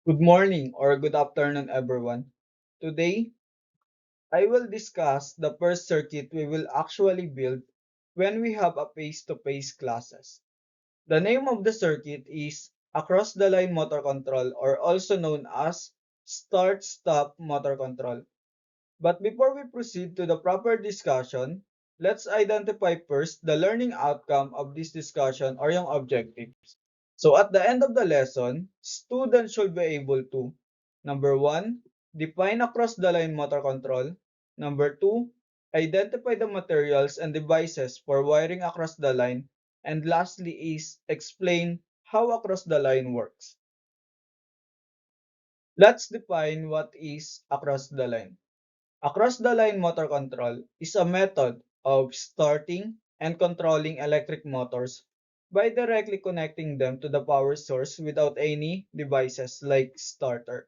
Good morning or good afternoon, everyone. Today, I will discuss the first circuit we will actually build when we have a face-to-face classes. The name of the circuit is across-the-line motor control or also known as start-stop motor control. But before we proceed to the proper discussion, let's identify first the learning outcome of this discussion or yung objectives. So at the end of the lesson, students should be able to number one, define across the line motor control. Number two, identify the materials and devices for wiring across the line. And lastly is explain how across the line works. Let's define what is across the line. Across-the-line motor control is a method of starting and controlling electric motors by directly connecting them to the power source without any devices like starter.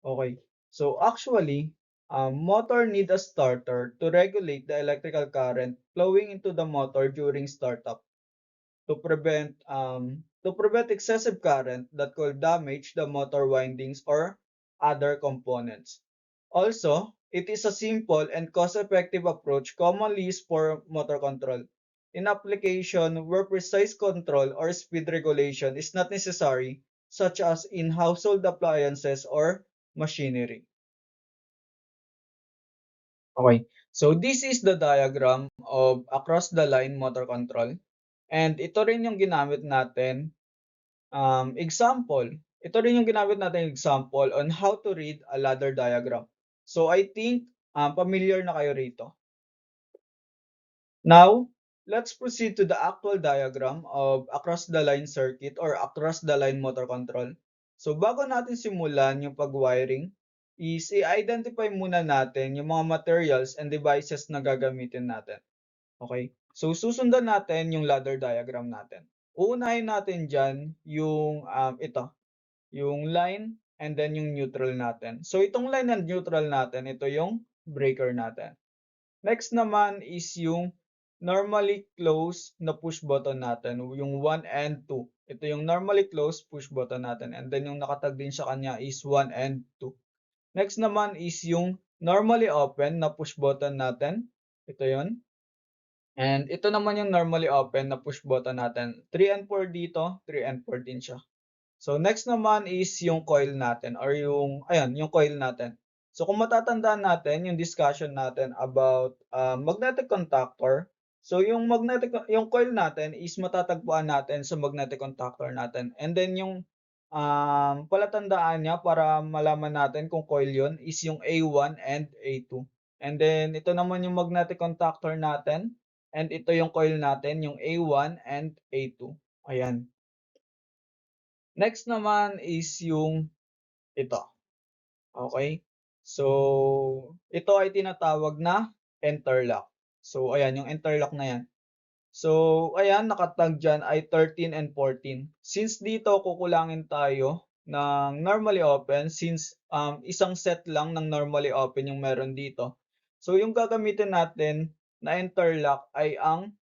Okay, so actually, a motor need a starter to regulate the electrical current flowing into the motor during startup to prevent excessive current that could damage the motor windings or other components. Also, it is a simple and cost-effective approach commonly used for motor control. In application where precise control or speed regulation is not necessary, such as in household appliances or machinery. Okay, so this is the diagram of across-the-line motor control. And ito rin yung ginamit natin example. Ito rin yung ginamit natin example on how to read a ladder diagram. So I think familiar na kayo rito. Now, let's proceed to the actual diagram of across the line circuit or across the line motor control. So bago natin simulan yung pag-wiring, is i-identify muna natin yung mga materials and devices na gagamitin natin. Okay? So susundan natin yung ladder diagram natin. Uunahin natin dyan yung yung line and then yung neutral natin. So itong line and neutral natin, ito yung breaker natin. Next naman is yung normally closed na push button natin, yung 1 and 2. Ito yung normally closed push button natin and then yung nakatag din sa kanya is 1 and 2. Next naman is yung normally open na push button natin. Ito yon. And ito naman yung normally open na push button natin. 3 and 4 dito, 3 and 4 din siya. So next naman is yung coil natin or yung ayan, yung coil natin. So kung matatandaan natin yung discussion natin about magnetic contactor, so yung coil natin is matatagpuan natin sa magnetic contactor natin. And then yung palatandaan niya para malaman natin kung coil yon is yung A1 and A2. And then ito naman yung magnetic contactor natin and ito yung coil natin, yung A1 and A2. Ayan. Next naman is yung ito, okay? So, ito ay tinatawag na interlock. So, ayan yung interlock na yan. So, ayan nakatag diyan ay 13 and 14. Since dito kukulangin tayo ng normally open since isang set lang ng normally open yung meron dito. So, yung gagamitin natin na interlock ay ang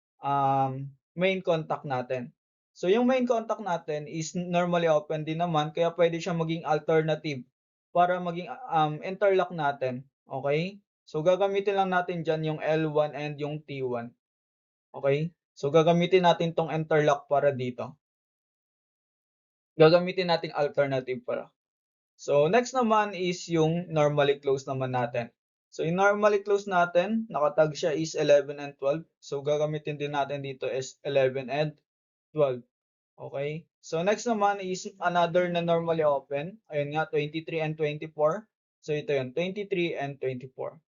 main contact natin. So, yung main contact natin is normally open din naman kaya pwede siyang maging alternative para maging interlock natin. Okay? So, gagamitin lang natin diyan yung L1 and yung T1. Okay? So, gagamitin natin 'tong interlock para dito. Gagamitin nating alternative para. So, next naman is yung normally closed naman natin. So, yung normally closed natin, nakatag siya is 11 and 12. So, gagamitin din natin dito is 11 and 12. Okay? So, next naman is another na normally open. Ayun nga, 23 and 24. So, ito yun, 23 and 24.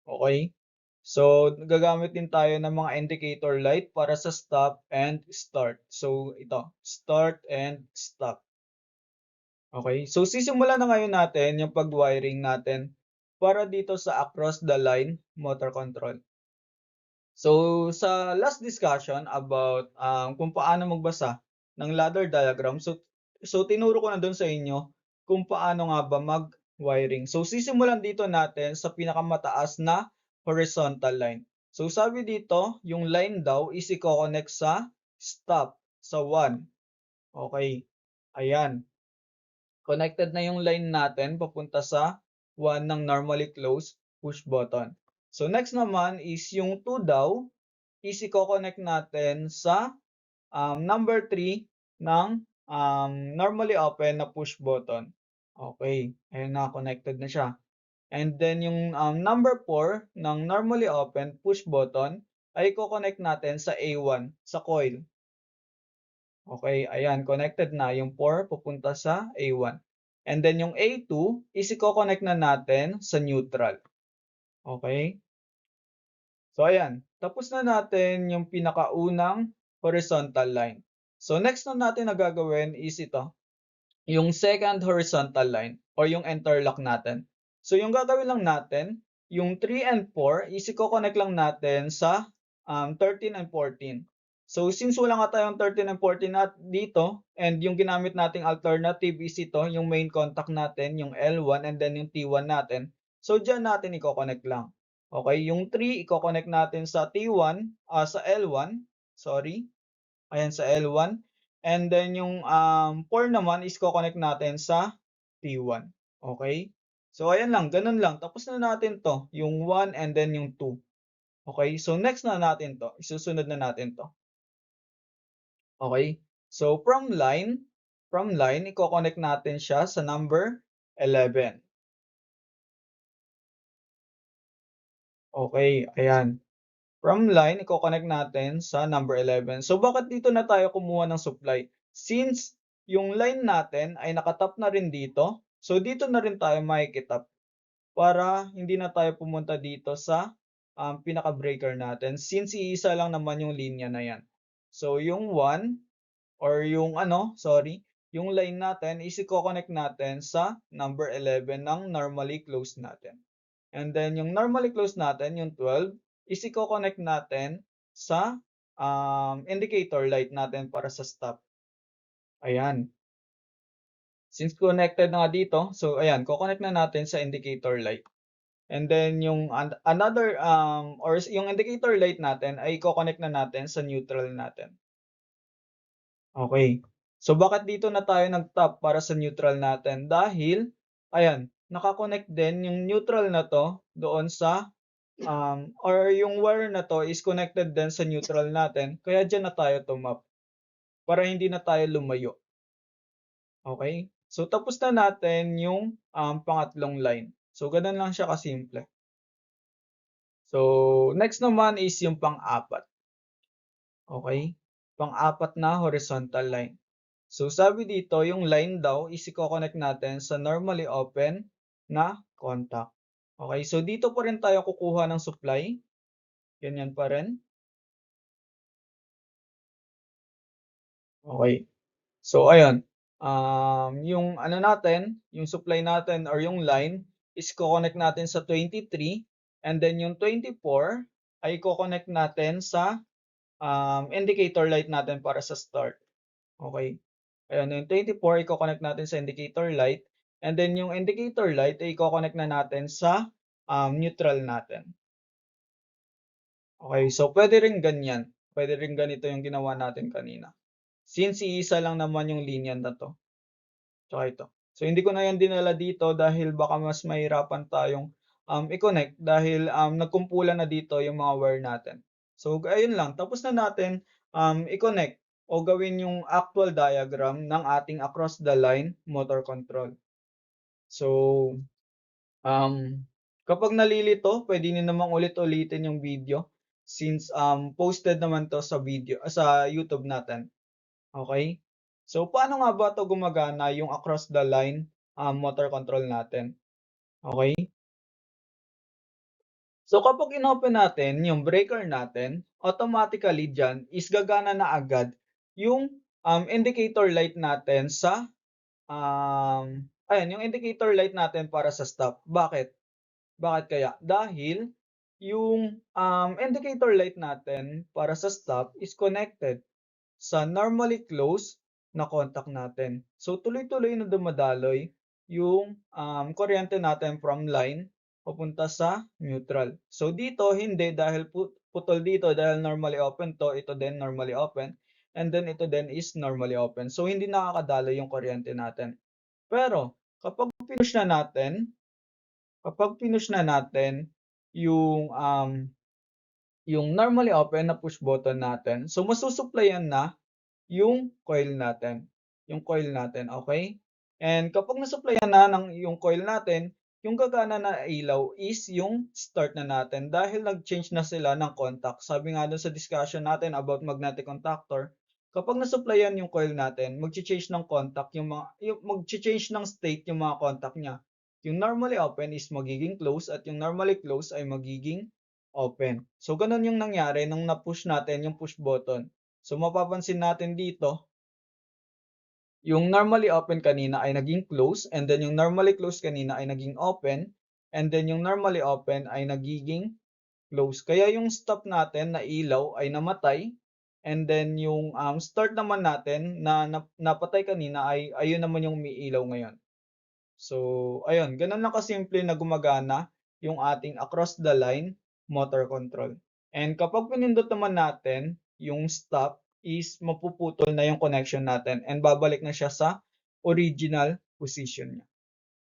Okay? So, gagamit din tayo ng mga indicator light para sa stop and start. So, ito, start and stop. Okay? So, sisimulan na ngayon natin yung pag-wiring natin para dito sa across the line motor control. So, sa last discussion about kung paano magbasa ng ladder diagram, so tinuro ko na doon sa inyo kung paano nga ba mag-wiring. So, sisimulan dito natin sa pinakamataas na horizontal line. So, sabi dito, yung line daw is i-connect sa stop, sa 1. Okay, ayan. Connected na yung line natin papunta sa 1 ng normally closed push button. So next naman is yung 2 daw is iko-connect natin sa number 3 ng normally open na push button. Okay, ayun na, connected na siya. And then yung number 4 ng normally open push button ay iko-connect natin sa A1, sa coil. Okay, ayan, connected na yung 4 pupunta sa A1. And then yung A2 is iko-connect na natin sa neutral. Okay? So ayan, tapos na natin yung pinakaunang horizontal line. So next na natin na gagawin is ito, yung second horizontal line or yung interlock natin. So yung gagawin lang natin, yung 3 and 4 is iko-connect lang natin sa 13 and 14. So since wala nga tayong 13 and 14 dito and yung ginamit nating alternative is ito, yung main contact natin, yung L1 and then yung T1 natin. So diyan natin iko-connect lang. Okay, yung 3 iko-connect natin sa T1, sa L1, sorry. Ayan sa L1. And then yung 4 naman is ko-connect natin sa T1. Okay? So ayan lang, ganun lang. Tapos na natin 'to, yung 1 and then yung 2. Okay? So next na natin 'to, isusunod na natin 'to. Okay? So from line iko-connect natin siya sa number 11. Okay, ayan. From line iko-connect natin sa number 11. So bakit dito na tayo kumuha ng supply? Since yung line natin ay nakatap na rin dito, so dito na rin tayo makikitap para hindi na tayo pumunta dito sa pinaka-breaker natin since iisa lang naman yung linya na yan. So yung 1 or yung yung line natin is iko-connect natin sa number 11 ng normally closed natin. And then yung normally closed natin, yung 12, is iko-connect natin sa indicator light natin para sa stop. Ayan. Since connected na nga dito, so ayan, ko-connect na natin sa indicator light. And then yung another or yung indicator light natin ay ko-connect na natin sa neutral natin. Okay. So bakit dito na tayo nag-tap para sa neutral natin? Dahil ayan, naka-connect din yung neutral na 'to doon sa or yung wire na 'to is connected din sa neutral natin kaya diyan na tayo tumap para hindi na tayo lumayo. Okay? So tapos na natin yung pangatlong line. So gano'n lang siya kasimple. So next naman is yung pang-apat. Okay? Pang-apat na horizontal line. So sabi dito yung line daw is iko-connect natin sa normally open na contact. Okay? So dito pa rin tayo kukuha ng supply, ganyan pa rin. Okay. So ayun, yung natin, yung supply natin or yung line is ko-connect natin sa 23 and then yung 24 ay ko-connect natin sa indicator light natin para sa start. Okay. Ayan, yung 24 iko-connect natin sa indicator light and then yung indicator light ay iko-connect na natin sa neutral natin. Okay, so pwede rin ganyan. Pwede rin ganito yung ginawa natin kanina. Since iisa lang naman yung linya na 'to. Tsaka ito. So hindi ko na 'yan dinala dito dahil baka mas mahirapan tayong i-connect dahil nagkumpulan na dito yung mga wire natin. So ayun lang, tapos na natin i-connect o gawin yung actual diagram ng ating across the line motor control. So kapag nalilito puwede niyo namang ulit-ulitin yung video since posted naman 'to sa sa YouTube natin. Okay. So, paano nga ba 'to gumagana yung across the line, motor control natin? Okay. So, kapag inopen natin yung breaker natin, automatically diyan is gagana na agad yung, indicator light natin sa, ayan yung indicator light natin para sa stop. Bakit? Bakit kaya? Dahil yung, indicator light natin para sa stop is connected sa normally close na contact natin. So tuloy-tuloy na dumadaloy yung kuryente natin from line papunta sa neutral. So dito hindi dahil putol dito dahil normally open 'to, ito din normally open, and then ito din is normally open. So hindi nakakadaloy yung kuryente natin. Pero kapag pinush na natin yung normally open na push button natin, so masusupplyan na yung coil natin, okay? And kapag nasupplyan na yung coil natin, yung gagana na ilaw is yung start na natin dahil nag-change na sila ng contact. Sabi nga dun sa discussion natin about magnetic contactor, kapag nasupplyan yung coil natin, magche-change ng contact yung magche-change ng state yung mga contact niya. Yung normally open is magiging close at yung normally close ay magiging open. So ganun yung nangyari nung na-push natin yung push button. So mapapansin natin dito, yung normally open kanina ay naging close, and then yung normally close kanina ay naging open, and then yung normally open ay nagiging close. Kaya yung stop natin na ilaw ay namatay, and then yung start naman natin na napatay kanina ay ayun naman yung umiilaw ngayon. So ayun, ganun lang kasimple na gumagana yung ating across the line motor control. And kapag pinindot naman natin yung stop is mapuputol na yung connection natin and babalik na siya sa original position niya.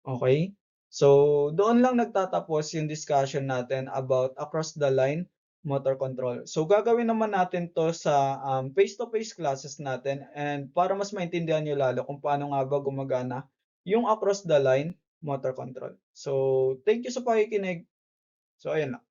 Okay? So doon lang nagtatapos yung discussion natin about across the line motor control. So gagawin naman natin 'to sa face-to-face classes natin, and para mas maintindihan niyo lalo kung paano nga ba gumagana yung across the line motor control. So thank you sa pakikinig. So ayun lang.